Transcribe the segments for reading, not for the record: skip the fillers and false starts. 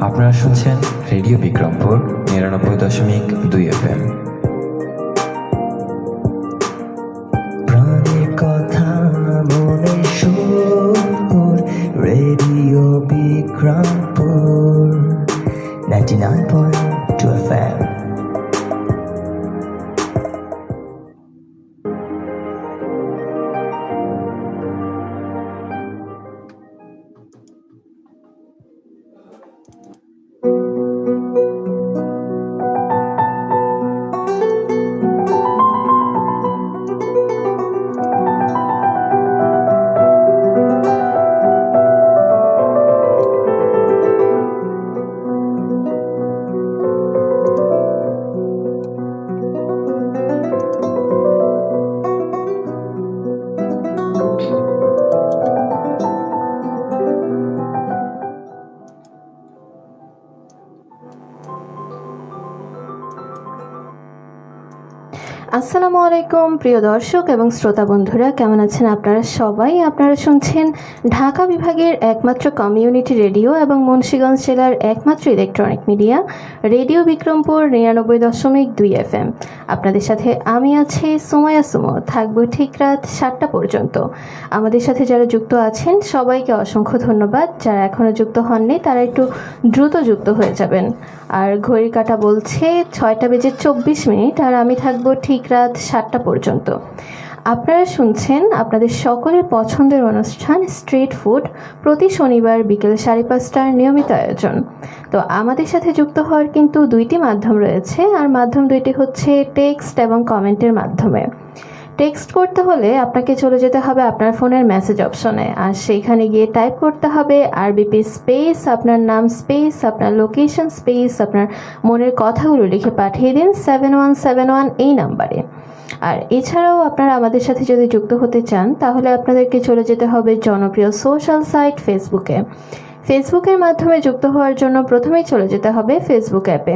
আপনারা শুনছেন radio Bikrampur ৯৯.২ FM। প্রাণের কথা মনে সুর, রেডিও বিক্রমপুর 99.2 FM। আসসালামু আলাইকুম প্রিয় দর্শক এবং শ্রোতা বন্ধুরা, কেমন আছেন আপনারা সবাই? আপনারা শুনছেন ঢাকা বিভাগের একমাত্র কমিউনিটি রেডিও এবং মুন্সিগঞ্জ জেলার একমাত্র electronic media radio Bikrampur ৯৯.২ FM। আপনাদের সাথে আমি আছি সুমাইয়া সুমো, থাকবো ঠিক রাত ৭টা পর্যন্ত। আমাদের সাথে যারা যুক্ত আছেন সবাইকে অসংখ্য ধন্যবাদ। যারা এখনও যুক্ত হননি তারা একটু দ্রুত যুক্ত হয়ে যাবেন। আর ঘড়ির কাঁটা বলছে ৬টা বেজে ২৪ মিনিট, আর আমি থাকবো ঠিক রাত ৭টা পর্যন্ত। আপনারা শুনছেন আপনাদের সকলের পছন্দের অনুষ্ঠান স্ট্রিট ফুড, প্রতি শনিবার বিকেল ৫:৩০টার নিয়মিত আয়োজন। তো আমাদের সাথে যুক্ত হওয়ার কিন্তু দুইটি মাধ্যম রয়েছে, আর মাধ্যম দুইটি হচ্ছে টেক্সট এবং কমেন্টের মাধ্যমে। টেক্সট করতে হলে আপনাকে চলে যেতে হবে আপনার ফোনের মেসেজ অপশনে, আর সেইখানে গিয়ে টাইপ করতে হবে আরবিপি স্পেস আপনার নাম স্পেস আপনার লোকেশন স্পেস আপনার মনের কথাগুলো লিখে পাঠিয়ে দিন 7171 এই নাম্বারে। আর এছাড়াও আপনারা আমাদের সাথে যদি যুক্ত হতে চান তাহলে আপনাদেরকে চলে যেতে হবে জনপ্রিয় সোশ্যাল সাইট ফেসবুকে। ফেসবুকের মাধ্যমে যুক্ত হওয়ার জন্য প্রথমেই চলে যেতে হবে ফেসবুক অ্যাপে,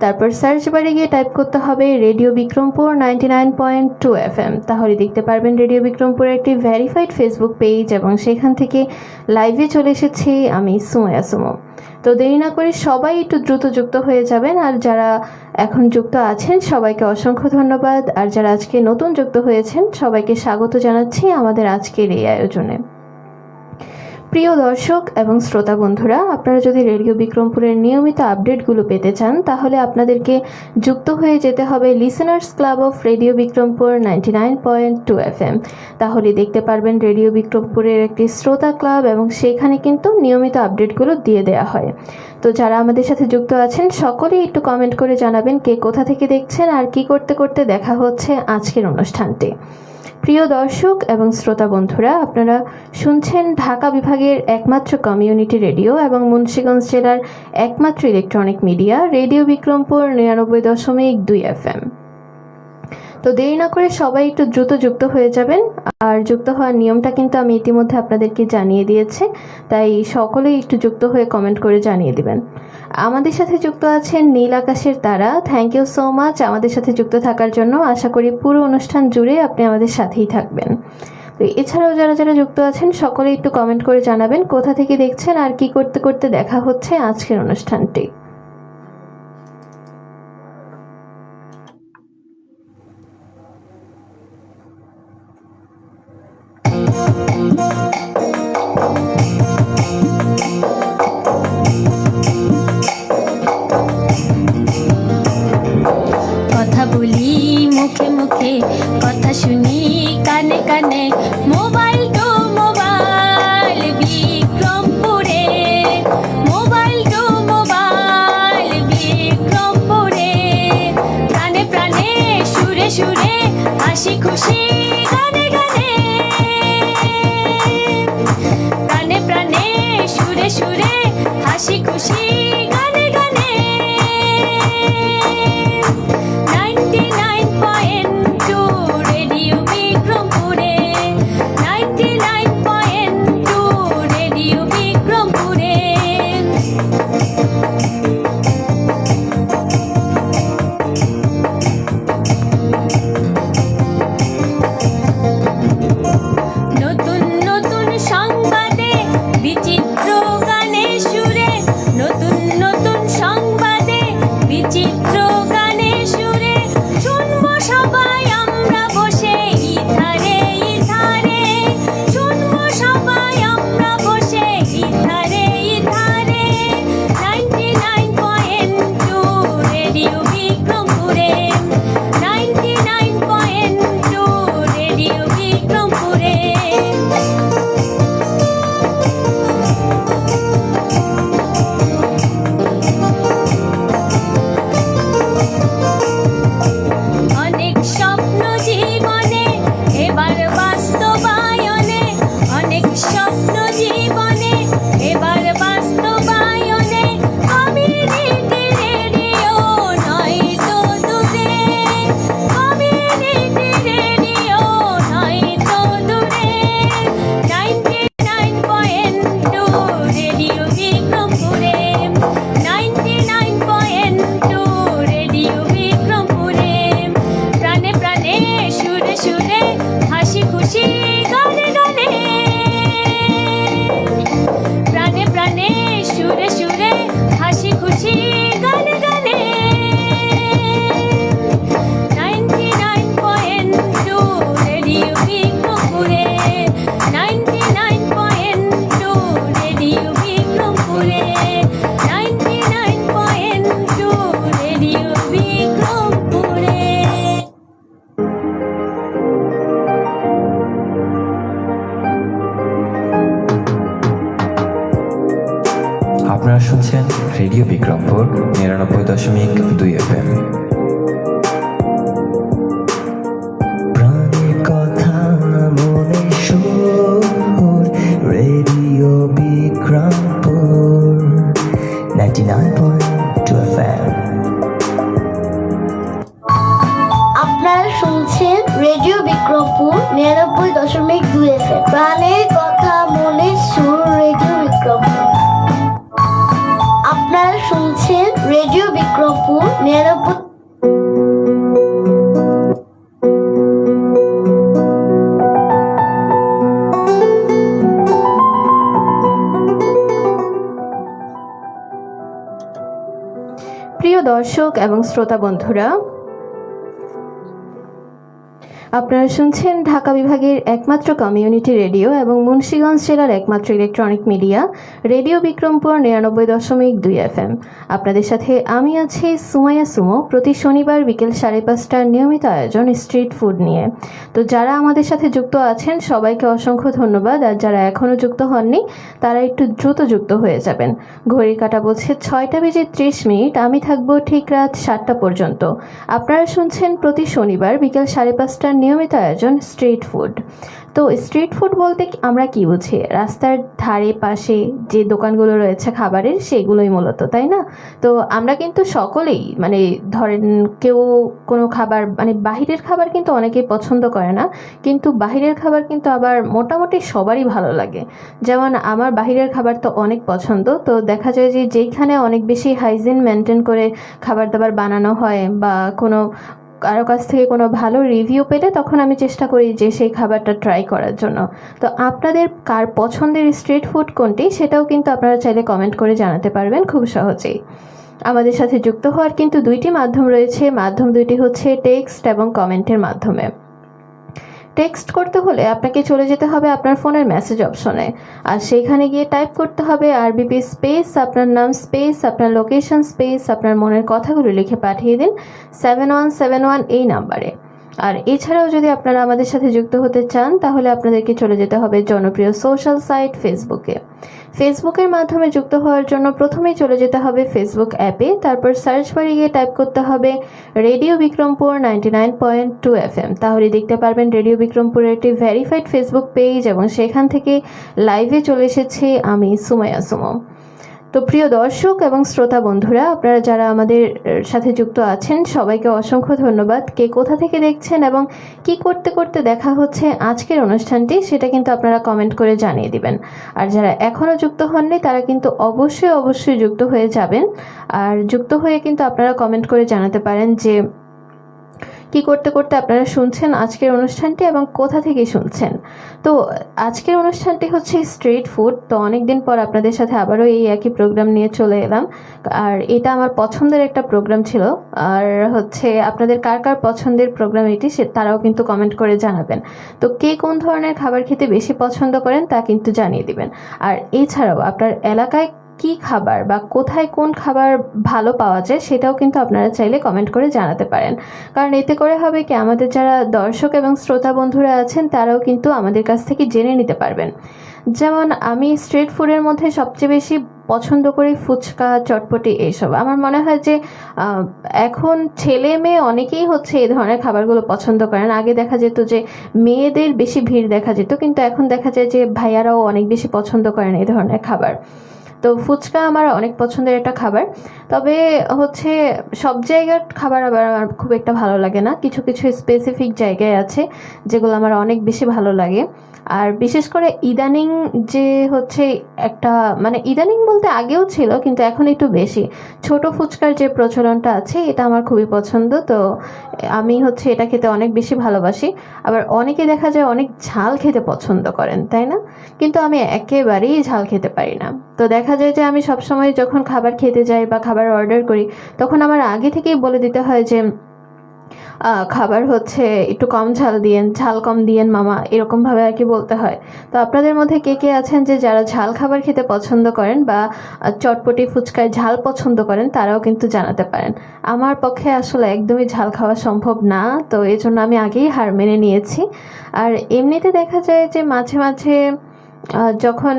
তারপর সার্চ বারে গিয়ে টাইপ করতে হবে রেডিও বিক্রমপুর 99.2 FM। তাহলে দেখতে পারবেন রেডিও বিক্রমপুরের একটি ভেরিফাইড ফেসবুক পেজ, এবং সেখান থেকে লাইভে চলে এসেছি আমি সুমাইয়া সুমো। তো দেরি না করে সবাই একটু দ্রুত যুক্ত হয়ে যাবেন। আর যারা এখন যুক্ত আছেন সবাইকে অসংখ্য ধন্যবাদ, আর যারা আজকে নতুন যুক্ত হয়েছেন সবাইকে স্বাগত জানাচ্ছি আমাদের আজকের এই আয়োজনে। প্রিয় দর্শক এবং শ্রোতা বন্ধুরা, আপনারা যদি রেডিও বিক্রমপুরের নিয়মিত আপডেটগুলো পেতে চান তাহলে আপনাদেরকে যুক্ত হয়ে যেতে হবে listeners club of radio Bikrampur 99.2 FM। তাহলে দেখতে পারবেন রেডিও বিক্রমপুরের একটি শ্রোতা ক্লাব, এবং সেখানে কিন্তু নিয়মিত আপডেটগুলো দিয়ে দেওয়া হয়। তো যারা আমাদের সাথে যুক্ত আছেন সকলেই একটু কমেন্ট করে জানাবেন কে কোথা থেকে দেখছেন আর কি করতে করতে দেখা হচ্ছে আজকের অনুষ্ঠানটি। প্রিয় দর্শক এবং শ্রোতা বন্ধুরা, আপনারা শুনছেন ঢাকা বিভাগের একমাত্র কমিউনিটি রেডিও এবং মুন্সিগঞ্জ জেলার একমাত্র electronic media radio Bikrampur ৯৯.২ FM। তো দেরি না করে সবাই একটু দ্রুত যুক্ত হয়ে যাবেন। আর যুক্ত হওয়ার নিয়মটা কিন্তু আমি ইতিমধ্যে আপনাদেরকে জানিয়ে দিয়েছি, তাই সকলেই একটু যুক্ত হয়ে কমেন্ট করে জানিয়ে দিবেন। আমাদের সাথে যুক্ত আছেন নীল আকাশের তারা, থ্যাংক ইউ সো মাচ আমাদের সাথে যুক্ত থাকার জন্য। আশা করি পুরো অনুষ্ঠান জুড়ে আপনি আমাদের সাথেই থাকবেন। তো এছাড়াও যারা যারা যুক্ত আছেন সকলেই একটু কমেন্ট করে জানাবেন কোথা থেকে দেখছেন আর কি করতে করতে দেখা হচ্ছে আজকের অনুষ্ঠানটি। কথা বলি মুখে মুখে, কথা শুনি কানে কানে, মোবাইল টু মোবাইল বিক্রমপুরে, মোবাইল টু মোবাইল আপনারা শুনছেন রেডিও বিক্রমপুর ৯৯.২ FM। প্রাণের কথা মনে সুর, রেডিও বিক্রমপুর 99.2 FM। আপনারা শুনছেন রেডিও বিক্রমপুর 99.2 FM। প্রাণের কথা মনে সুর, রেডিও বিক্রমপুর। আপনারা শুনছেন রেডিও বিক্রমপুর 99। প্রিয় দর্শক এবং শ্রোতা বন্ধুরা, আপনারা শুনছেন ঢাকা বিভাগের একমাত্র কমিউনিটি রেডিও এবং মুন্সিগঞ্জ জেলার একমাত্র electronic media radio Bikrampur 99.2 FM। আপনাদের সাথে আমি আছি সুমাইয়া সুমো। প্রতি শনিবার বিকেল 5:30টার নিয়মিত আয়োজন স্ট্রিট ফুড নিয়ে। তো যারা আমাদের সাথে যুক্ত আছেন সবাইকে অসংখ্য ধন্যবাদ, আর যারা এখনও যুক্ত হননি তারা একটু দ্রুত যুক্ত হয়ে যাবেন। ঘড়ির কাঁটা বলছে 6:30। আমি থাকবো ঠিক রাত 7টা পর্যন্ত। আপনারা শুনছেন প্রতি শনিবার বিকেল 5:30টার নিয়মিত আয়োজন স্ট্রিট ফুড। তো স্ট্রিট ফুড বলতে আমরা কি বুঝি? রাস্তার ধারে পাশে যে দোকানগুলো রয়েছে খাবারের, সেগুলোই মূলত, তাই না? তো আমরা কিন্তু সকলেই ধরেন কেউ কোনো খাবার বাহিরের খাবার কিন্তু অনেকেই পছন্দ করে না, কিন্তু বাহিরের খাবার কিন্তু আবার মোটামুটি সবারই ভালো লাগে। যেমন আমার বাহিরের খাবার তো অনেক পছন্দ। তো দেখা যায় যে যেইখানে অনেক বেশি হাইজিন মেনটেন করে খাবার দাবার বানানো হয় বা কোনো কারো কাছ থেকে কোনো ভালো রিভিউ পেলে তখন আমি চেষ্টা করি যে সেই খাবারটা ট্রাই করার জন্য। তো আপনাদের কার পছন্দের স্ট্রিট ফুড কোনটি সেটাও কিন্তু আপনারা চাইলে কমেন্ট করে জানাতে পারবেন খুব সহজেই। আমাদের সাথে যুক্ত হওয়ার কিন্তু দুইটি মাধ্যম রয়েছে। মাধ্যম দুইটি হচ্ছে টেক্সট এবং কমেন্টের মাধ্যমে। টেক্সট করতে হলে আপনাকে চলে যেতে হবে আপনার ফোনের মেসেজ অপশনে, আর সেইখানে গিয়ে টাইপ করতে হবে আরবিপি স্পেস আপনার নাম স্পেস আপনার লোকেশন স্পেস আপনার মনের কথাগুলো লিখে পাঠিয়ে দিন 7171 এই নাম্বারে। আর এছাড়াও যদি আপনারা আমাদের সাথে যুক্ত হতে চান তাহলে আপনাদেরকে চলে যেতে হবে জনপ্রিয় সোশ্যাল সাইট ফেসবুকে। ফেসবুকের মাধ্যমে যুক্ত হওয়ার জন্য প্রথমেই চলে যেতে হবে ফেসবুক অ্যাপে, তারপর সার্চ বারে গিয়ে টাইপ করতে হবে রেডিও বিক্রমপুর 99.2 FM। তাহলে দেখতে পারবেন রেডিও বিক্রমপুরের একটি ভেরিফাইড ফেসবুক পেজ এবং সেখান থেকে লাইভে চলে এসেছি আমি সুমাইয়া সুমো। তো প্রিয় দর্শক এবং শ্রোতা বন্ধুরা, আপনারা যারা আমাদের সাথে যুক্ত আছেন সবাইকে অসংখ্য ধন্যবাদ। কে কোথা থেকে দেখছেন এবং কি করতে করতে দেখা হচ্ছে আজকের অনুষ্ঠানটি সেটা কিন্তু আপনারা কমেন্ট করে জানিয়ে দিবেন। আর যারা এখনও যুক্ত হননি তারা কিন্তু অবশ্যই যুক্ত হয়ে যাবেন। আর যুক্ত হয়ে কিন্তু আপনারা কমেন্ট করে জানাতে পারেন যে কি করতে করতে আপনারা শুনছেন আজকের অনুষ্ঠানটি এবং কোথা থেকে শুনছেন। তো আজকের অনুষ্ঠানটি হচ্ছে স্ট্রিট ফুড। তো অনেকদিন পর আপনাদের সাথে আবারও এই একই প্রোগ্রাম নিয়ে চলে এলাম, আর এটা আমার পছন্দের একটা প্রোগ্রাম ছিল। আর হচ্ছে আপনাদের কার কার পছন্দের প্রোগ্রাম এটি তারাও কিন্তু কমেন্ট করে জানাবেন। তো কে কোন ধরনের খাবার খেতে বেশি পছন্দ করেন তা কিন্তু জানিয়ে দিবেন। আর এছাড়াও আপনার এলাকায় কি খাবার বা কোথায় কোন খাবার ভালো পাওয়া যায় সেটাও কিন্তু আপনারা চাইলে কমেন্ট করে জানাতে পারেন। কারণ এতে করে হবে কি, আমাদের যারা দর্শক এবং শ্রোতা বন্ধুরা আছেন তারাও কিন্তু আমাদের কাছ থেকে জেনে নিতে পারবেন। যেমন আমি স্ট্রিট ফুডের মধ্যে সবচেয়ে বেশি পছন্দ করি ফুচকা, চটপটি এইসব। আমার মনে হয় যে এখন ছেলে মেয়ে অনেকেই হচ্ছে এই ধরনের খাবারগুলো পছন্দ করেন। আগে দেখা যেত যে মেয়েদের বেশি ভিড় দেখা যেত, কিন্তু এখন দেখা যায় যে ভাইয়ারাও অনেক বেশি পছন্দ করেন এই ধরনের খাবার। তো ফুচকা আমার অনেক পছন্দের একটা খাবার। তবে হচ্ছে সব জায়গার খাবার আবার আমার খুব একটা ভালো লাগে না। কিছু কিছু স্পেসিফিক জায়গায় আছে যেগুলো আমার অনেক বেশি ভালো লাগে। আর বিশেষ করে ইদানিং যে হচ্ছে একটা ইদানিং বলতে আগেও ছিল কিন্তু এখন একটু বেশি ছোট ফুচকার যে প্রচলনটা আছে এটা আমার খুবই পছন্দ। তো আমি হচ্ছে এটা খেতে অনেক বেশি ভালোবাসি। আবার অনেকে দেখা যায় অনেক ঝাল খেতে পছন্দ করেন, তাই না? কিন্তু আমি একেবারেই ঝাল খেতে পারি না। তো দেখা যায় যে আমি সবসময় যখন খাবার খেতে যাই বা খাবার অর্ডার করি তখন আমার আগে থেকেই বলে দিতে হয় যে খাবার হচ্ছে একটু কম ঝাল দিয়েন, ঝাল কম দিয়েন মামা, এরকমভাবে আর কি বলতে হয়। তো আপনাদের মধ্যে কে কে আছেন যে যারা ঝাল খাবার খেতে পছন্দ করেন বা চটপটি ফুচকায় ঝাল পছন্দ করেন তারাও কিন্তু জানাতে পারেন। আমার পক্ষে আসলে একদমই ঝাল খাওয়া সম্ভব না, তো এই জন্য আমি আগেই হার মেনে নিয়েছি। আর এমনিতে দেখা যায় যে মাঝে মাঝে যখন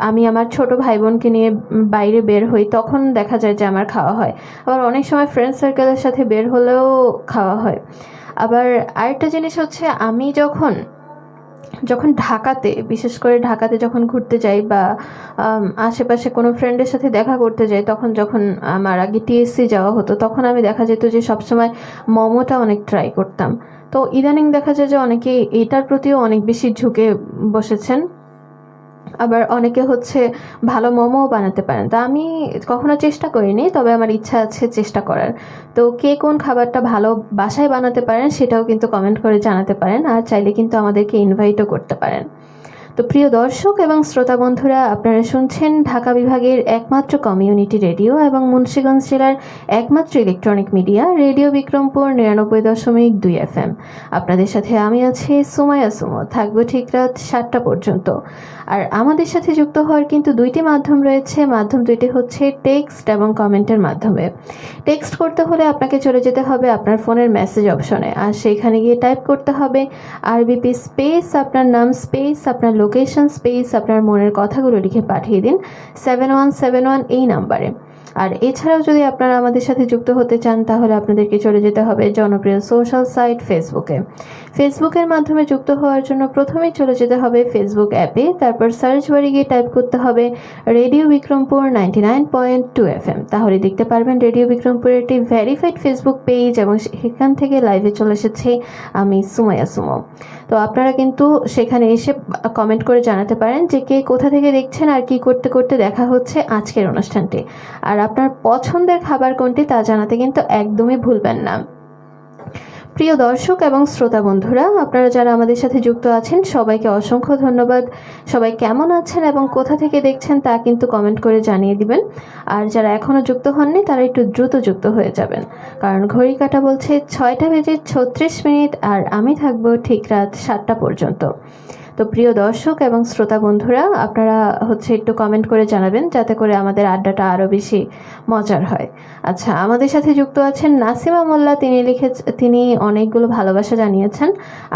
আমি আমার ছোট ভাই বোনকে নিয়ে বাইরে বের হই তখন দেখা যায় যে আমার খাওয়া হয়। আবার অনেক সময় ফ্রেন্ড সার্কেলের সাথে বের হলেও খাওয়া হয়। আবার আরেকটা জিনিস হচ্ছে আমি যখন যখন ঢাকাতে, বিশেষ করে ঢাকাতে যখন ঘুরতে যাই বা আশেপাশে কোনো ফ্রেন্ডের সাথে দেখা করতে যাই, তখন যখন আমার আগে টিএসসি যাওয়া হতো তখন আমি দেখা যেত যে সবসময় মোমোটা অনেক ট্রাই করতাম। তো ইদানিং দেখা যায় যে অনেকে এটার প্রতিও অনেক বেশি ঝুঁকে বসেছেন। আবার অনেকে হচ্ছে ভালো মোমোও বানাতে পারেন। তা আমি কখনো চেষ্টা করিনি, তবে আমার ইচ্ছা আছে চেষ্টা করার। তো কে কোন খাবারটা ভালো বাসায় বানাতে পারেন সেটাও কিন্তু কমেন্ট করে জানাতে পারেন, আর চাইলে কিন্তু আমাদেরকে ইনভাইটও করতে পারেন। তো প্রিয় দর্শক এবং শ্রোতা বন্ধুরা, আপনারা শুনছেন ঢাকা বিভাগের একমাত্র কমিউনিটি রেডিও এবং মুন্সিগঞ্জ জেলার একমাত্র electronic media radio Bikrampur ৯৯.২ FM। আপনাদের সাথে আমি আছি সুমাইয়া সুমো, থাকবো ঠিক রাত ৭টা পর্যন্ত। আর আমাদের সাথে যুক্ত হওয়ার কিন্তু দুইটি মাধ্যম রয়েছে। মাধ্যম দুইটি হচ্ছে টেক্সট এবং কমেন্টের মাধ্যমে। টেক্সট করতে হলে আপনাকে চলে যেতে হবে আপনার ফোনের মেসেজ অপশনে, আর সেইখানে গিয়ে টাইপ করতে হবে আরবিপি স্পেস আপনার নাম স্পেস আপনার লোকেশন স্পেস আপনার মনের কথাগুলো লিখে পাঠিয়ে দিন 7171 এই নাম্বারে। আর এছাড়াও যদি আপনারা আমাদের সাথে যুক্ত হতে চান তাহলে আপনাদেরকে চলে যেতে হবে জনপ্রিয় সোশ্যাল সাইট ফেসবুকে। ফেসবুকের মাধ্যমে যুক্ত হওয়ার জন্য প্রথমেই চলে যেতে হবে ফেসবুক অ্যাপে, তারপর সার্চ বারে গিয়ে টাইপ করতে হবে রেডিও বিক্রমপুর 99.2 FM। তাহলে দেখতে পারবেন রেডিও বিক্রমপুরের একটি ভেরিফাইড ফেসবুক পেজ, এবং সেখান থেকে লাইভে চলে এসেছে আমি সুমাইয়া সুমো। তো আপনারা কিন্তু সেখানে এসে কমেন্ট করে জানাতে পারেন যে কে কোথা থেকে দেখছেন আর কি করতে করতে দেখা হচ্ছে আজকের অনুষ্ঠানটি। আর আপনার পছন্দের খাবার কোনটি তা জানাতে কিন্তু একদমই ভুলবেন না। প্রিয় দর্শক এবং শ্রোতা বন্ধুরা, আপনারা যারা আমাদের সাথে যুক্ত আছেন সবাইকে অসংখ্য ধন্যবাদ। সবাই কেমন আছেন এবং কোথা থেকে দেখছেন তা কিন্তু কমেন্ট করে জানিয়ে দিবেন। আর যারা এখনও যুক্ত হননি তারা একটু দ্রুত যুক্ত হয়ে যাবেন, কারণ ঘড়ি কাঁটা বলছে 6টা বেজে 36 মিনিট, আর আমি থাকবো ঠিক রাত 7টা পর্যন্ত। তো প্রিয় দর্শক এবং শ্রোতা বন্ধুরা, আপনারা হচ্ছে একটু কমেন্ট করে জানাবেন যাতে করে আমাদের আড্ডাটা আরও বেশি মজার হয়। আচ্ছা, আমাদের সাথে যুক্ত আছেন নাসিমা মোল্লা। তিনি অনেকগুলো ভালোবাসা জানিয়েছেন।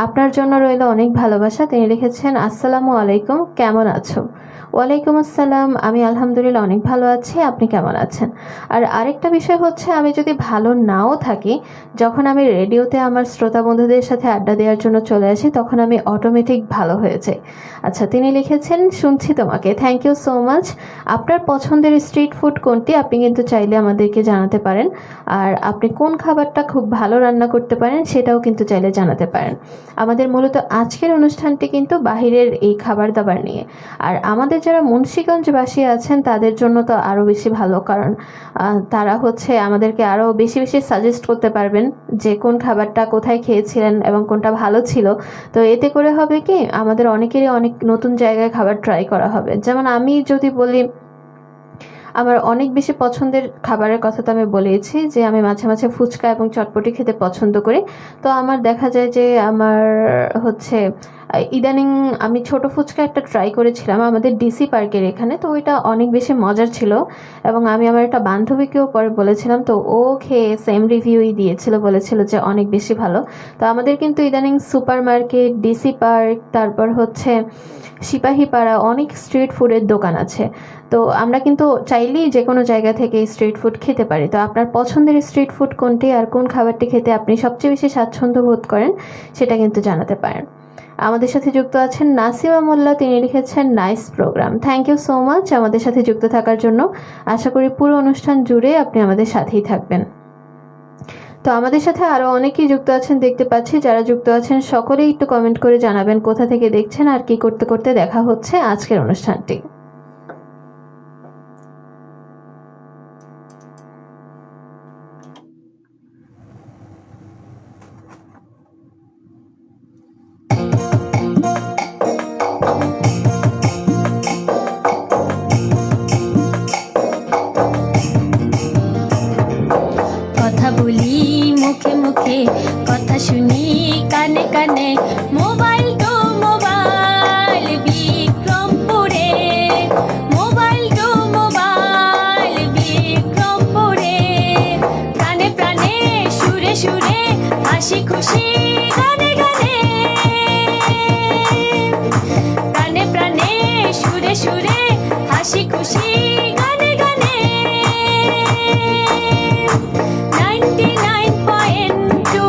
আপনার জন্য রইল অনেক ভালোবাসা। তিনি লিখেছেন, আসসালামু আলাইকুম, কেমন আছো? ওয়ালাইকুম আসসালাম, আমি আলহামদুলিল্লাহ অনেক ভালো আছি। আপনি কেমন আছেন? আর আরেকটা বিষয় হচ্ছে, আমি যদি ভালো নাও থাকি, যখন আমি রেডিওতে আমার শ্রোতা বন্ধুদের সাথে আড্ডা দেওয়ার জন্য চলে আসি তখন আমি অটোমেটিক ভালো হয়ে যাই। আচ্ছা, তিনি লিখেছেন, শুনছি তোমাকে। Thank you so much. আপনার পছন্দের স্ট্রিট ফুড কোনটি আপনি কিন্তু চাইলে আমাদেরকে জানাতে পারেন। আর আপনি কোন খাবারটা খুব ভালো রান্না করতে পারেন সেটাও কিন্তু চাইলে জানাতে পারেন। আমাদের মূলত আজকের অনুষ্ঠানটি কিন্তু বাহিরের এই খাবার দাবার নিয়ে। আর আমাদের যারা মুন্সিগঞ্জবাসী আছেন তাদের জন্য তো আরও বেশি ভালো, কারণ তারা হচ্ছে আমাদেরকে আরও বেশি বেশি সাজেস্ট করতে পারবেন যে কোন খাবারটা কোথায় খেয়েছিলেন এবং কোনটা ভালো ছিল। তো এতে করে হবে কি, আমাদের অনেকেরই অনেক নতুন জায়গায় খাবার ট্রাই করা হবে। যেমন আমি যদি বলি, আমার অনেক বেশি পছন্দের খাবারের কথা তো আমি বলেইছি যে আমি মাঝে মাঝে ফুচকা এবং চটপটি খেতে পছন্দ করি। তো আমার দেখা যায় যে আমার হচ্ছে ইদানিং আমি ছোট ফুচকা একটা ট্রাই করেছিলাম আমাদের ডিসি পার্কের এখানে। তো ওইটা অনেক বেশি মজার ছিল, এবং আমি আমার একটা বান্ধবীকেও পরে বলেছিলাম, তো ও খেয়ে সেম রিভিউই দিয়েছিল, বলেছিল যে অনেক বেশি ভালো। তো আমাদের কিন্তু ইদানিং সুপার মার্কেট, ডিসি পার্ক, তারপর হচ্ছে সিপাহীপাড়া অনেক স্ট্রিট ফুডের দোকান আছে। তো আমরা কিন্তু চাইলেই যে কোনো জায়গা থেকে স্ট্রিট ফুড খেতে পারি। তো আপনার পছন্দের স্ট্রিট ফুড কোনটি আর কোন খাবারটি খেতে আপনি সবচেয়ে বেশি স্বাচ্ছন্দ্য বোধ করেন সেটা কিন্তু জানাতে পারেন। আমাদের সাথে যুক্ত আছেন নাসিমা মোল্লা। তিনি লিখেছেন, nice programme. Thank you so much আমাদের সাথে যুক্ত থাকার জন্য। আশা করি পুরো অনুষ্ঠান জুড়ে আপনি আমাদের সাথেই থাকবেন। তো আমাদের সাথে আরও অনেকেই যুক্ত আছেন দেখতে পাচ্ছি। যারা যুক্ত আছেন সকলেই একটু কমেন্ট করে জানাবেন কোথা থেকে দেখছেন আর কি করতে করতে দেখা হচ্ছে আজকের অনুষ্ঠানটি। কথা বলি মুখে মুখে, কথা শুনি কানে কানে, মোবাইল তো মোবাইল বিক্রমপুরে সুরে সুরে হাসি খুশি গানে গানে 99.2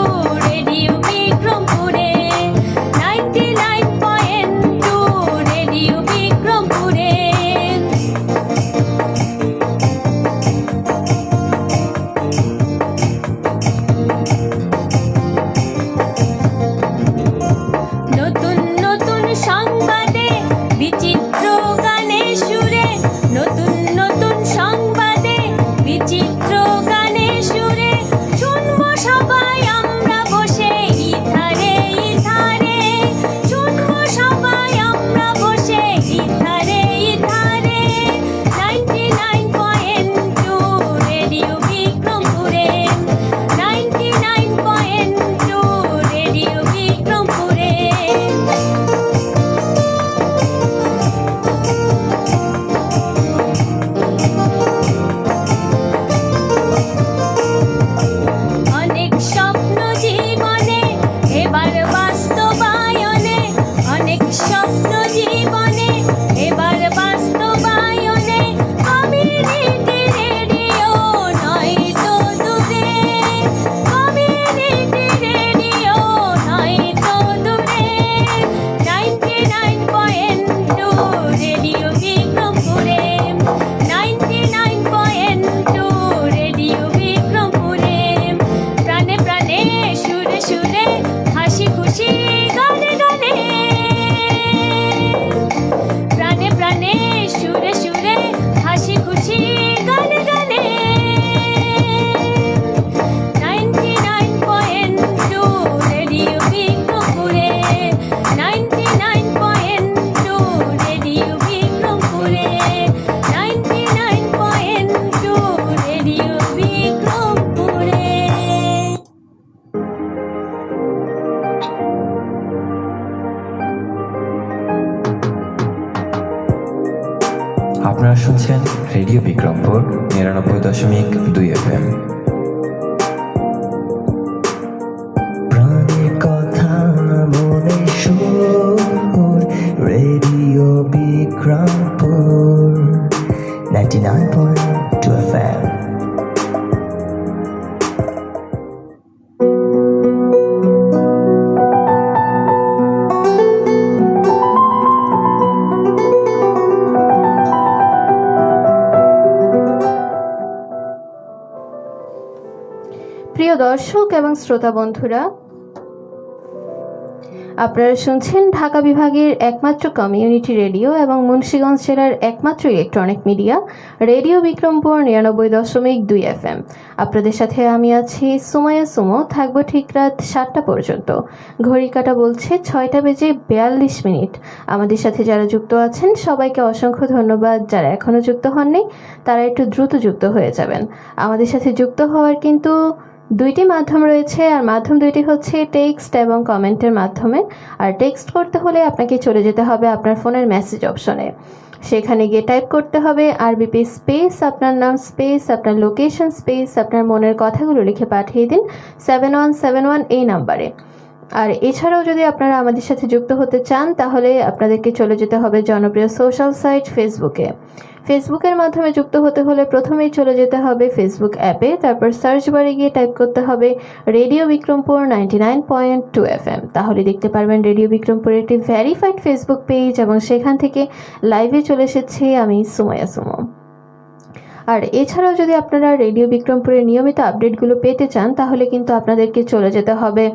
রেডিও বিক্রমপুরে 99.2 রেডিও বিক্রমপুরে নতুন নতুন সংবাদে বিচিত্র গানে সুরে নতুন নতুন সংবাদে বিচিত্র গানে সুরে শুনবো সবাই আমরা বসে ইধারে ইধারে শুনবো সবাই আমরা বসে ইধারে ইধারে 99.2 রেডিও বিক্রমপুরে 99.2 রেডিও বিক্রমপুরে অনেক স্বপ্ন জীবনে এবার বাস্তবায়নে অনেক স্বপ্ন জীবনে এবার বাস্তবায়নে কমিউনিটি রেডিও নয় তো দূরে কমিউনিটি রেডিও নয় তো দূরে 99.2 রেডিও বিক্রমপুরে 99.2 রেডিও বিক্রমপুরে প্রাণে প্রাণে সুরে সুরে হাসি খুশি গানে গানে প্রাণে প্রাণে সুরে সুরে হাসি খুশি গানে গানে 99.2 রেডিও বিক্রমপুরে 99.2 রেডিও বিক্রমপুরে 99.2 রেডিও বিক্রমপুরে আপনারা শুনছেন রেডিও বিক্রমপুর 99.2 FM। প্রাণের কথা মনে সুর রেডিও বিক্রমপুর 99.2 FM। প্রিয় দর্শক এবং শ্রোতা বন্ধুরা, আপনারা শুনছেন ঢাকা বিভাগের একমাত্র কমিউনিটি রেডিও এবং মুন্সিগঞ্জ জেলার একমাত্র electronic media radio Bikrampur 99.2 FM। আপনাদের সাথে আমি আছি সুমাইয়া সুমো। থাকবো ঠিক রাত 7টা পর্যন্ত। ঘড়ি কাটা বলছে 6টা বেজে 42 মিনিট। আমাদের সাথে যারা যুক্ত আছেন সবাইকে অসংখ্য ধন্যবাদ। যারা এখনও যুক্ত হননি তারা একটু দ্রুত যুক্ত হয়ে যাবেন। আমাদের সাথে যুক্ত হওয়ার কিন্তু দুইটি মাধ্যম রয়েছে, আর মাধ্যম দুইটি হচ্ছে টেক্সট এবং কমেন্টের মাধ্যমে। আর টেক্সট করতে হলে আপনাকে চলে যেতে হবে আপনার ফোনের মেসেজ অপশনে। সেখানে গিয়ে টাইপ করতে হবে আরবিপি স্পেস আপনার নাম স্পেস আপনার লোকেশন স্পেস আপনার মনের কথাগুলো লিখে পাঠিয়ে দিন 7171 এই নাম্বারে। আর এছাড়াও যদি আপনারা আমাদের সাথে যুক্ত হতে চান তাহলে আপনাদেরকে চলে যেতে হবে জনপ্রিয় সোশ্যাল সাইট ফেসবুকে। ফেসবুকের মাধ্যমে যুক্ত হতে হলে প্রথমেই চলে যেতে হবে ফেসবুক অ্যাপে, তারপর সার্চ বারে গিয়ে টাইপ করতে হবে রেডিও বিক্রমপুর 99.2 FM। তাহলে দেখতে পারবেন রেডিও বিক্রমপুরের একটি ভেরিফাইড ফেসবুক পেজ এবং সেখান থেকে লাইভে চলে এসেছি আমি সুমাইয়া সুমো। আর এছাড়াও যদি আপনারা রেডিও বিক্রমপুরের নিয়মিত আপডেটগুলো পেতে চান তাহলে কিন্তু আপনাদেরকে চলে যেতে হবে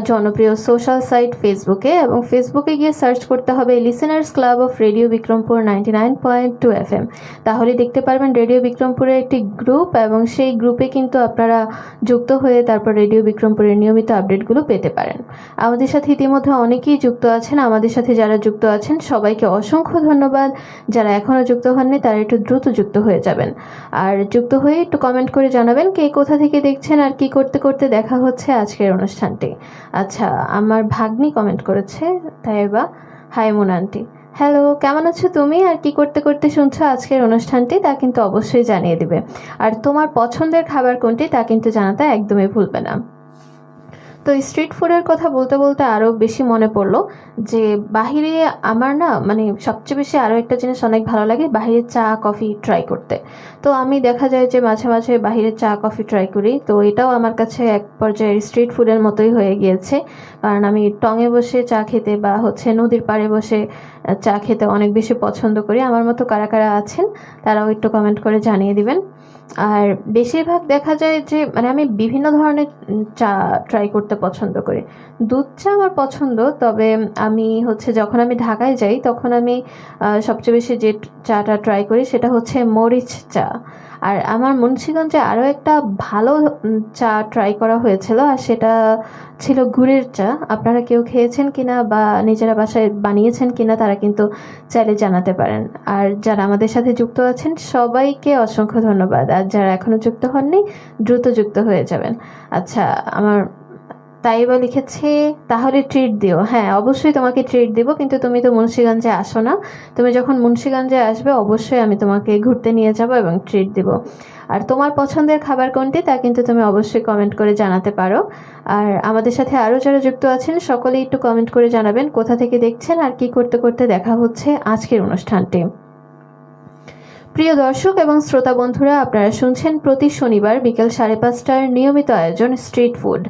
জনপ্রিয় সোশ্যাল সাইট ফেসবুকে, এবং ফেসবুকে গিয়ে সার্চ করতে হবে listeners club of radio Bikrampur 99.2 FM। তাহলে দেখতে পারবেন রেডিও বিক্রমপুরের একটি গ্রুপ, এবং সেই গ্রুপে কিন্তু আপনারা যুক্ত হয়ে তারপর রেডিও বিক্রমপুরের নিয়মিত আপডেটগুলো পেতে পারেন। আমাদের সাথে ইতিমধ্যে অনেকেই যুক্ত আছেন। আমাদের সাথে যারা যুক্ত আছেন সবাইকে অসংখ্য ধন্যবাদ। যারা এখনও যুক্ত হননি তারা একটু দ্রুত যুক্ত হয়ে যাবেন। আর যুক্ত হয়ে একটু কমেন্ট করে জানাবেন কে কোথা থেকে দেখছেন আর কি করতে করতে দেখা হচ্ছে আজকের অনুষ্ঠানটি। আচ্ছা, আমার ভাগ্নি কমেন্ট করেছে Taiba. High moon aunty, hello, কেমন আছো তুমি আর কি করতে করতে শুনছো আজকের অনুষ্ঠানটি তা কিন্তু অবশ্যই জানিয়ে দিবে। আর তোমার পছন্দের খাবার কোনটি তা কিন্তু জানাতে একদমই ভুলবে না। তো তো স্ট্রিট ফুডের কথা বলতে বলতে আরও বেশি মনে পড়লো যে বাহিরে আমার না মানে সবচেয়ে বেশি আরও একটা জিনিস অনেক ভালো লাগে, বাহিরে চা কফি ট্রাই করতে। তো আমি দেখা যায় যে মাঝে মাঝে বাহিরে চা কফি ট্রাই করি, তো এটাও আমার কাছে এক পর্যায়ে স্ট্রিট ফুডের মতোই হয়ে গিয়েছে। কারণ আমি টঙে বসে চা খেতে বা হচ্ছে নদীর পাড়ে বসে চা খেতে অনেক বেশি পছন্দ করি। আমার মতো কারা কারা আছেন তারাও একটু কমেন্ট করে জানিয়ে দিবেন। আর বেশিরভাগ দেখা যায় যে মানে আমি বিভিন্ন ধরনের চা ট্রাই করতে পছন্দ করি। দুধ চা আমার পছন্দ, তবে আমি হচ্ছে যখন আমি ঢাকায় যাই তখন আমি সবচেয়ে বেশি যে চাটা ট্রাই করি সেটা হচ্ছে মরিচ চা। আর আমার মুন্সিগঞ্জে আরও একটা ভালো চা ট্রাই করা হয়েছিল, আর সেটা ছিল গুড়ের চা। আপনারা কেউ খেয়েছেন কিনা বা নিজেরা বাসায় বানিয়েছেন কিনা তারা কিন্তু চাইলে জানাতে পারেন। আর যারা আমাদের সাথে যুক্ত আছেন সবাইকে অসংখ্য ধন্যবাদ, আর যারা এখনো যুক্ত হননি দ্রুত যুক্ত হয়ে যাবেন। আচ্ছা, আমার তাইবা লিখেছে তাহলে ট্রিট দিও। হ্যাঁ, অবশ্যই তোমাকে ট্রিট দিব, কিন্তু তুমি তো মুন্সিগঞ্জে আসো না। তুমি যখন মুন্সিগঞ্জে আসবে অবশ্যই আমি তোমাকে ঘুরতে নিয়ে যাব এবং ট্রিট দিব। আর তোমার পছন্দের খাবার কোনটি তা কিন্তু তুমি অবশ্যই কমেন্ট করে জানাতে পারো। আর আমাদের সাথে আরও যারা যুক্ত আছেন সকলেই একটু কমেন্ট করে জানাবেন কোথা থেকে দেখছেন আর কি করতে করতে দেখা হচ্ছে আজকের অনুষ্ঠানটি। প্রিয় দর্শক এবং শ্রোতা বন্ধুরা, আপনারা শুনছেন প্রতি শনিবার বিকেল 5:30টার নিয়মিত আয়োজন স্ট্রিট ফুড।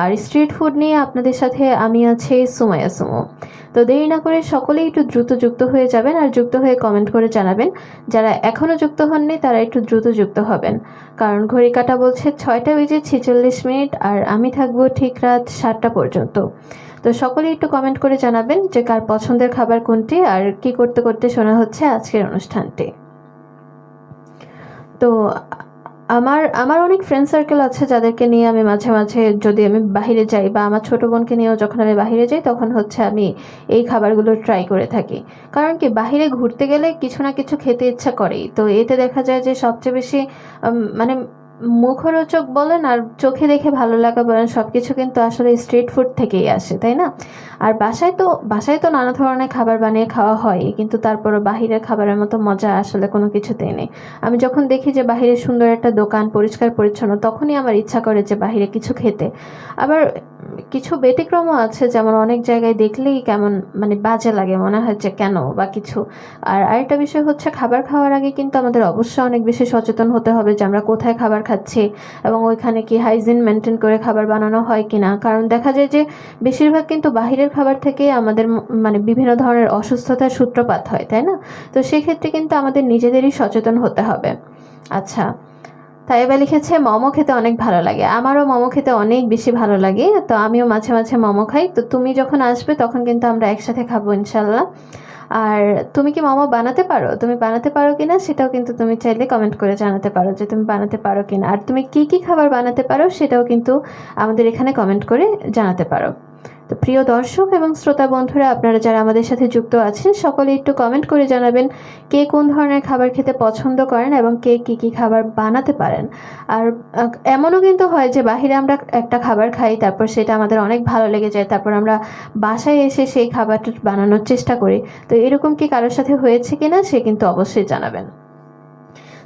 আর স্ট্রিট ফুড নিয়ে আপনাদের সাথে আমি আছি সুমাইয়া সুমো। তো দেরি না করে সকলেই একটু দ্রুত যুক্ত হয়ে যাবেন আর যুক্ত হয়ে কমেন্ট করে জানাবেন। যারা এখনও যুক্ত হননি তারা একটু দ্রুত যুক্ত হবেন, কারণ ঘড়ি কাঁটা বলছে 6:46 আর আমি থাকবো ঠিক রাত 7টা পর্যন্ত। তো সকলেই একটু কমেন্ট করে জানাবেন যে কার পছন্দের খাবার কোনটি আর কি করতে করতে শোনা হচ্ছে আজকের অনুষ্ঠানটি। তো আমার আমার অনেক ফ্রেন্ড সার্কেল আছে যাদেরকে নিয়ে আমি মাঝে মাঝে যদি আমি বাইরে যাই বা আমার ছোটো বোনকে নিয়েও যখন আমি বাইরে যাই তখন হচ্ছে আমি এই খাবারগুলো ট্রাই করে থাকি। কারণ কি, বাইরে ঘুরতে গেলে কিছু না কিছু খেতে ইচ্ছা করেই। তো এতে দেখা যায় যে সবচেয়ে বেশি মানে মুখরোচক বলেন আর চোখে দেখে ভালো লাগা বলেন সব কিছু কিন্তু আসলে স্ট্রিট ফুড থেকেই আসে, তাই না? আর বাসায় তো নানা ধরনের খাবার বানিয়ে খাওয়া হয়, কিন্তু তারপরও বাহিরের খাবারের মতো মজা আসলে কোনো কিছুতেই নেই। আমি যখন দেখি যে বাহিরে সুন্দর একটা দোকান পরিষ্কার পরিচ্ছন্ন তখনই আমার ইচ্ছা করে যে বাহিরে কিছু খেতে। আবার কিছু ব্যতিক্রমও আছে, যেমন অনেক জায়গায় দেখলেই কেমন মানে বাজে লাগে, মনে হয় যে কেন বা কিছু। আর আরেকটা বিষয় হচ্ছে, খাবার খাওয়ার আগে কিন্তু আমাদের অবশ্যই অনেক বেশি সচেতন হতে হবে যে আমরা কোথায় খাবার খাচ্ছি এবং ওইখানে কি হাইজিন মেনটেন করে খাবার বানানো হয় কিনা। কারণ দেখা যায় যে বেশিরভাগ কিন্তু বাহিরের খাবার থেকে আমাদের মানে বিভিন্ন ধরনের অসুস্থতার সূত্রপাত হয়, তাই না? তো সেক্ষেত্রে কিন্তু আমাদের নিজেদেরই সচেতন হতে হবে। আচ্ছা, তাইবা লিখেছে মোমো খেতে অনেক ভালো লাগে। আমারও মোমো খেতে অনেক বেশি ভালো লাগে, তো আমিও মাঝে মাঝে মোমো খাই। তো তুমি যখন আসবে তখন কিন্তু আমরা একসাথে খাবো ইনশাল্লাহ। আর তুমি কি মোমো বানাতে পারো? তুমি বানাতে পারো কিনা সেটাও কিন্তু তুমি চাইলে কমেন্ট করে জানাতে পারো যে তুমি বানাতে পারো কিনা। আর তুমি কি কি খাবার বানাতে পারো সেটাও কিন্তু আমাদের এখানে কমেন্ট করে জানাতে পারো। তো প্রিয় দর্শক এবং শ্রোতা বন্ধুরা, আপনারা যারা আমাদের সাথে যুক্ত আছেন সকলে একটু কমেন্ট করে জানাবেন কে কোন ধরনের খাবার খেতে পছন্দ করেন এবং কে কি কি খাবার বানাতে পারেন। আর এমনও কিন্তু হয় যে বাহিরে আমরা একটা খাবার খাই, তারপর সেটা আমাদের অনেক ভালো লেগে যায়, তারপর আমরা বাসায় এসে সেই খাবারটা বানানোর চেষ্টা করি। তো এরকম কি কারোর সাথে হয়েছে কিনা সে কিন্তু অবশ্যই জানাবেন।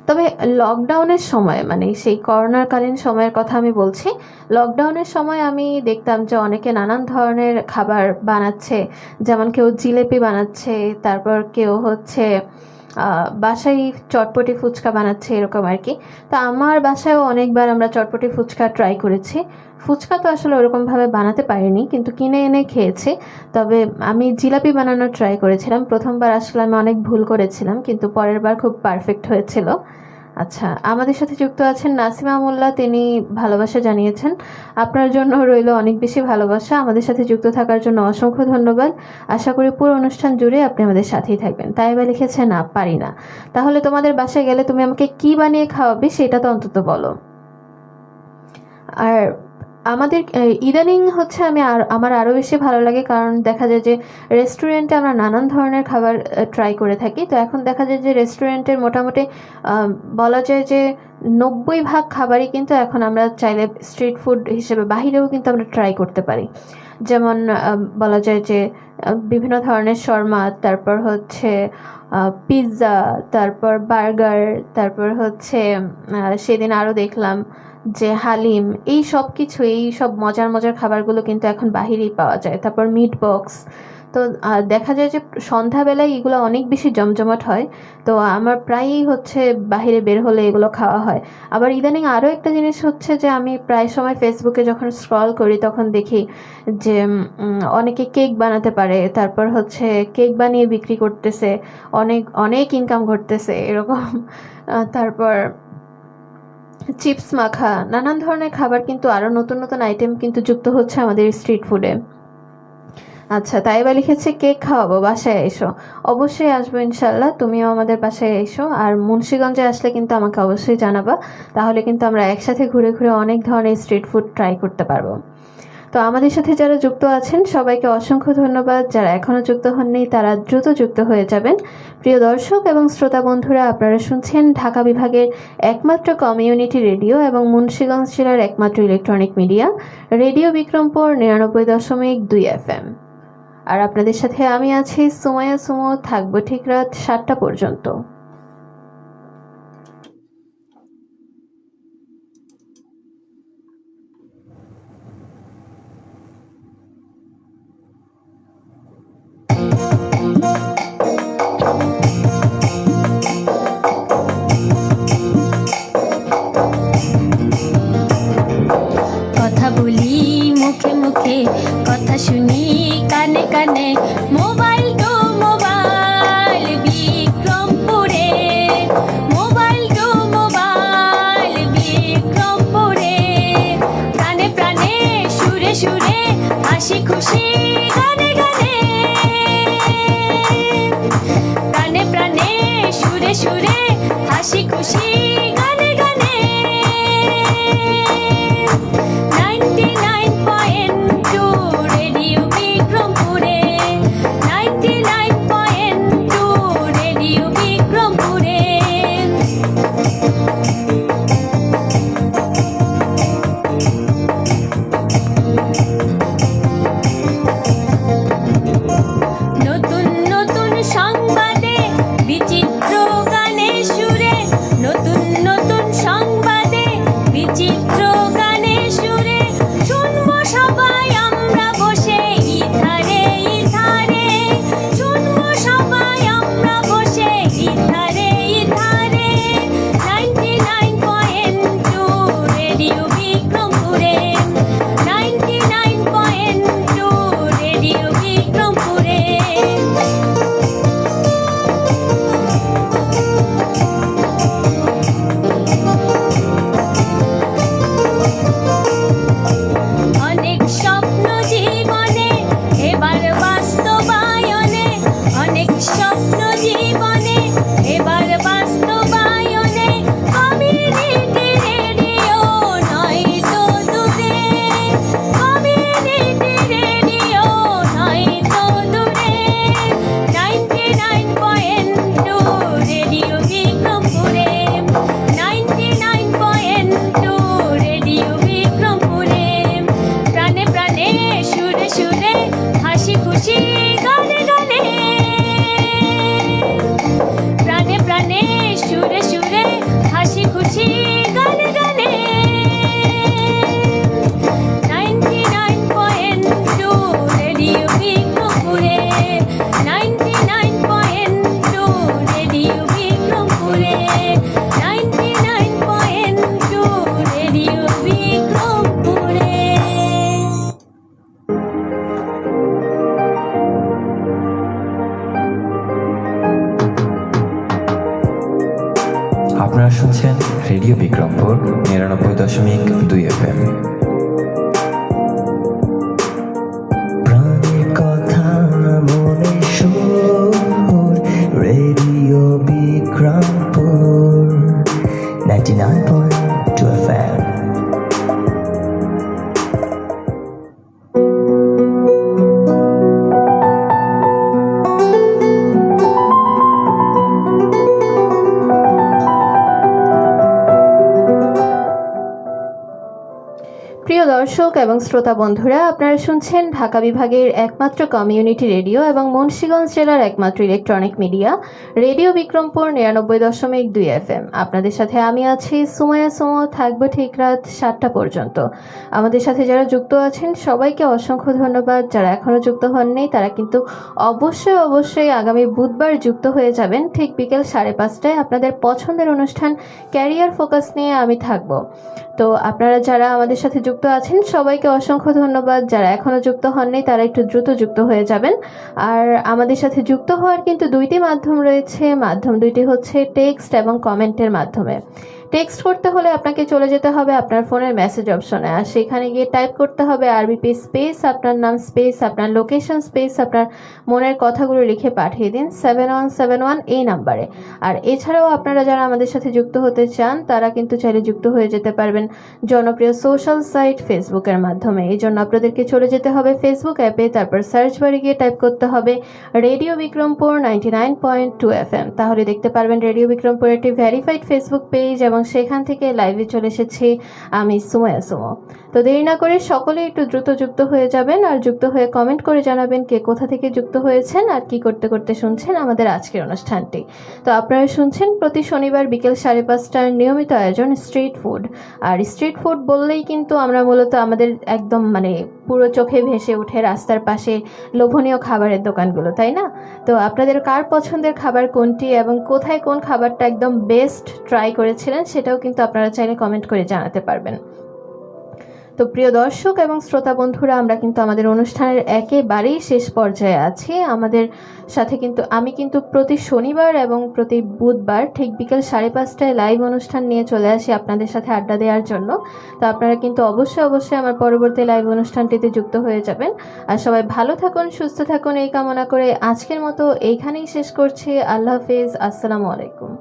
তবে লকডাউনের সময় মানে সেই করোনাকালীন সময়ের কথা আমি বলছি, লকডাউনের সময় আমি দেখতাম যে অনেকে নানান ধরনের খাবার বানাচ্ছে, যেমন কেউ জিলেপি বানাচ্ছে, তারপর কেউ হচ্ছে বাসায় চটপটি ফুচকা বানাচ্ছে, এরকম আর কি। তো আমার বাসায়ও অনেকবার আমরা চটপটি ফুচকা ট্রাই করেছি। ফুচকা তো আসলে ওরকমভাবে বানাতে পারিনি, কিন্তু কিনে এনে খেয়েছি। তবে আমি জিলাপি বানানোর ট্রাই করেছিলাম। প্রথমবার আসলে আমি অনেক ভুল করেছিলাম, কিন্তু পরের বার খুব পারফেক্ট হয়েছিল। আচ্ছা, আমাদের সাথে যুক্ত আছেন নাসিমা মোল্লা, তিনি ভালোবাসা জানিয়েছেন। আপনার জন্য রইল অনেক বেশি ভালোবাসা। আমাদের সাথে যুক্ত থাকার জন্য অসংখ্য ধন্যবাদ। আশা করি পুরো অনুষ্ঠান জুড়ে আপনি আমাদের সাথেই থাকবেন। তাই বা লিখেছে না পারি না। তাহলে তোমাদের বাসায় গেলে তুমি আমাকে কি বানিয়ে খাওয়াবে সেটা তো অন্তত বলো। আর আমাদের ইদানিং হচ্ছে আমার আরও বেশি ভালো লাগে, কারণ দেখা যায় যে রেস্টুরেন্টে আমরা নানান ধরনের খাবার ট্রাই করে থাকি। তো এখন দেখা যায় যে রেস্টুরেন্টের মোটামুটি বলা যায় যে 90% খাবারই কিন্তু এখন আমরা চাইলে স্ট্রিট ফুড হিসেবে বাহিরেও কিন্তু আমরা ট্রাই করতে পারি। যেমন বলা যায় যে বিভিন্ন ধরনের শর্মা, তারপর হচ্ছে পিৎজা, তারপর বার্গার, তারপর হচ্ছে সেদিন আরও দেখলাম যে হালিম, এই সব কিছু, এই সব মজার মজার খাবারগুলো কিন্তু এখন বাহিরেই পাওয়া যায়। তারপর মিট বক্স। তো দেখা যায় যে সন্ধ্যাবেলায় এগুলো অনেক বেশি জমজমাট হয়। তো আমার প্রায়ই হচ্ছে বাহিরে বের হলে এগুলো খাওয়া হয়। আবার ইদানিং আরও একটা জিনিস হচ্ছে যে আমি প্রায় সময় ফেসবুকে যখন স্ক্রল করি তখন দেখি যে অনেকে কেক বানাতে পারে, তারপর হচ্ছে কেক বানিয়ে বিক্রি করতেছে, অনেক অনেক ইনকাম করতেছে এরকম। তারপর চিপস মাখা, নানান ধরনের খাবার কিন্তু আরও নতুন নতুন আইটেম কিন্তু যুক্ত হচ্ছে আমাদের স্ট্রিট ফুডে। আচ্ছা, তাইবা লিখেছে কেক খাওয়াবো, বাসায় এসো। অবশ্যই আসবো ইনশাল্লাহ, তুমিও আমাদের বাসায় এসো। আর মুন্সিগঞ্জে আসলে কিন্তু আমাকে অবশ্যই জানাবা, তাহলে কিন্তু আমরা একসাথে ঘুরে ঘুরে অনেক ধরনের স্ট্রিট ফুড ট্রাই করতে পারবো। তো আমাদের সাথে যারা যুক্ত আছেন সবাইকে অসংখ্য ধন্যবাদ। যারা এখনও যুক্ত হননি তারা দ্রুত যুক্ত হয়ে যাবেন। প্রিয় দর্শক এবং শ্রোতা বন্ধুরা, আপনারা শুনছেন ঢাকা বিভাগের একমাত্র কমিউনিটি রেডিও এবং মুন্সিগঞ্জ জেলার একমাত্র electronic media radio Bikrampur 99.2 FM। আর আপনাদের সাথে আমি আছি সুমাইয়া সুমো, থাকবো ঠিক রাত 7টা পর্যন্ত। কথা বলি মুখে মুখে, কথা শুনি কানে কানে, মোবাইল টু মোবাইল বিক্রমপুরে, মোবাইল টু মোবাইল বিক্রমপুরে, প্রাণে প্রাণে সুরে সুরে হাসি খুশি গানে গানে, প্রাণে প্রাণে সুরে সুরে হাসি খুশি গানে গানে। 99.2 রেডিও বিক্রমপুরে, 99.2 রেডিও বিক্রমপুরে। নতুন নতুন সংবাদে বিচিত্র গানে সুরে, নতুন নতুন সংবাদে বিচিত্র গানে সুরে, শুনবো সবাই আমরা বসে ইধারে ইধারে, শুনবো সবাই আমরা বসে ইধারে ইধারে। 99.2 রেডিও বিক্রমপুরে, 99.2 রেডিও বিক্রমপুরে। অনেক স্বপ্ন জীবনে এবার বাস্তবায়নে, অনেক স্বপ্ন জীবনে এবার বাস্তবায়নে, কমিউনিটি রেডিও নয় তো দূরে, কমিউনিটি রেডিও নয় তো দূরে। 99.2 রেডিও বিক্রমপুরে, 99.2 রেডিও বিক্রমপুরে, প্রাণে প্রাণে সুরে সুরে হাসি খুশি গানে গানে, প্রাণে প্রাণে সুরে সুরে হাসি খুশি গানে গানে। 99.2 রেডিও বিক্রমপুরে, 99.2 রেডিও বিক্রমপুরে, 99.2 রেডিও বিক্রমপুরে। আপনারা শুনছেন রেডিও বিক্রমপুর 99.2 FM। প্রাণের কথা মনে সুর, রেডিও বিক্রমপুর 99.2 FM। প্রিয় দর্শক দর্শক এবং শ্রোতা বন্ধুরা, আপনারা শুনছেন ঢাকা বিভাগের একমাত্র কমিউনিটি রেডিও এবং মুন্সিগঞ্জ জেলার একমাত্র electronic media radio Bikrampur 99.2 FM। আপনাদের সাথে আমি আছি সুমাইয়া সুমো, থাকবো ঠিক রাত 7টা পর্যন্ত। আমাদের সাথে যারা যুক্ত আছেন সবাইকে অসংখ্য ধন্যবাদ। যারা এখনও যুক্ত হননি তারা কিন্তু অবশ্যই আগামী বুধবার যুক্ত হয়ে যাবেন ঠিক বিকেল 5:30টায়। আপনাদের পছন্দের অনুষ্ঠান ক্যারিয়ার ফোকাস নিয়ে আমি থাকবো। তো আপনারা যারা আমাদের সাথে যুক্ত আছেন সবাইকে অসংখ্য ধন্যবাদ। যারা এখনও যুক্ত হননি তারা একটু দ্রুত যুক্ত হয়ে যাবেন। আর আমাদের সাথে যুক্ত হওয়ার কিন্তু দুইটি মাধ্যম রয়েছে। মাধ্যম দুইটি হচ্ছে টেক্সট এবং কমেন্টের মাধ্যমে। টেক্সট করতে হলে আপনাকে চলে যেতে হবে আপনার ফোনের মেসেজ অপশনে, আর সেখানে গিয়ে টাইপ করতে হবে আরবিপি স্পেস আপনার নাম স্পেস আপনার লোকেশন স্পেস আপনার মনের কথাগুলো লিখে পাঠিয়ে দিন 7171 এই নাম্বারে। আর এছাড়াও আপনারা যারা আমাদের সাথে যুক্ত হতে চান তারা কিন্তু চাইলে যুক্ত হয়ে যেতে পারবেন জনপ্রিয় সোশ্যাল সাইট ফেসবুকের মাধ্যমে। এই জন্য আপনাদেরকে চলে যেতে হবে ফেসবুক অ্যাপে, তারপর সার্চ বারে গিয়ে টাইপ করতে হবে রেডিও বিক্রমপুর 99.2 FM। তাহলে দেখতে পারবেন রেডিও বিক্রমপুর একটি ভেরিফাইড ফেসবুক পেজ এবং সেখান থেকে লাইভে চলে এসেছি আমি সুমাইয়া সুমো। তো দেরি না করে সকলে একটু দ্রুত যুক্ত হয়ে যাবেন, আর যুক্ত হয়ে কমেন্ট করে জানাবেন কে কোথা থেকে যুক্ত হয়েছেন আর কি করতে করতে শুনছেন আমাদের আজকের অনুষ্ঠানটি। তো আপনারা শুনছেন প্রতি শনিবার বিকেল 5:30টার নিয়মিত আয়োজন স্ট্রিট ফুড। আর স্ট্রিট ফুড বললেই কিন্তু আমরা মূলত আমাদের একদম পুরো চোখে ভেসে ওঠে রাস্তার পাশে লোভনীয় খাবারের দোকানগুলো, তাই না? তো আপনাদের কার পছন্দের খাবার কোনটি এবং কোথায় কোন খাবারটা একদম বেস্ট ট্রাই করেছিলেন সেটাও কিন্তু আপনারা চাইলে কমেন্ট করে জানাতে পারবেন। তো প্রিয় দর্শক এবং শ্রোতা বন্ধুরা, আমরা কিন্তু আমাদের অনুষ্ঠানের একেবারেই শেষ পর্যায়ে আছি। আমাদের সাথে কিন্তু আমি কিন্তু প্রতি শনিবার এবং প্রতি বুধবার ঠিক বিকেল 5:30টায় লাইভ অনুষ্ঠান নিয়ে চলে আসি আপনাদের সাথে আড্ডা দেওয়ার জন্য। তো আপনারা কিন্তু অবশ্যই আমার পরবর্তী লাইভ অনুষ্ঠানটিতে যুক্ত হয়ে যাবেন। আর সবাই ভালো থাকুন, সুস্থ থাকুন এই কামনা করে আজকের মতো এইখানেই শেষ করছি। আল্লাহ হাফেজ, আসসালামু আলাইকুম।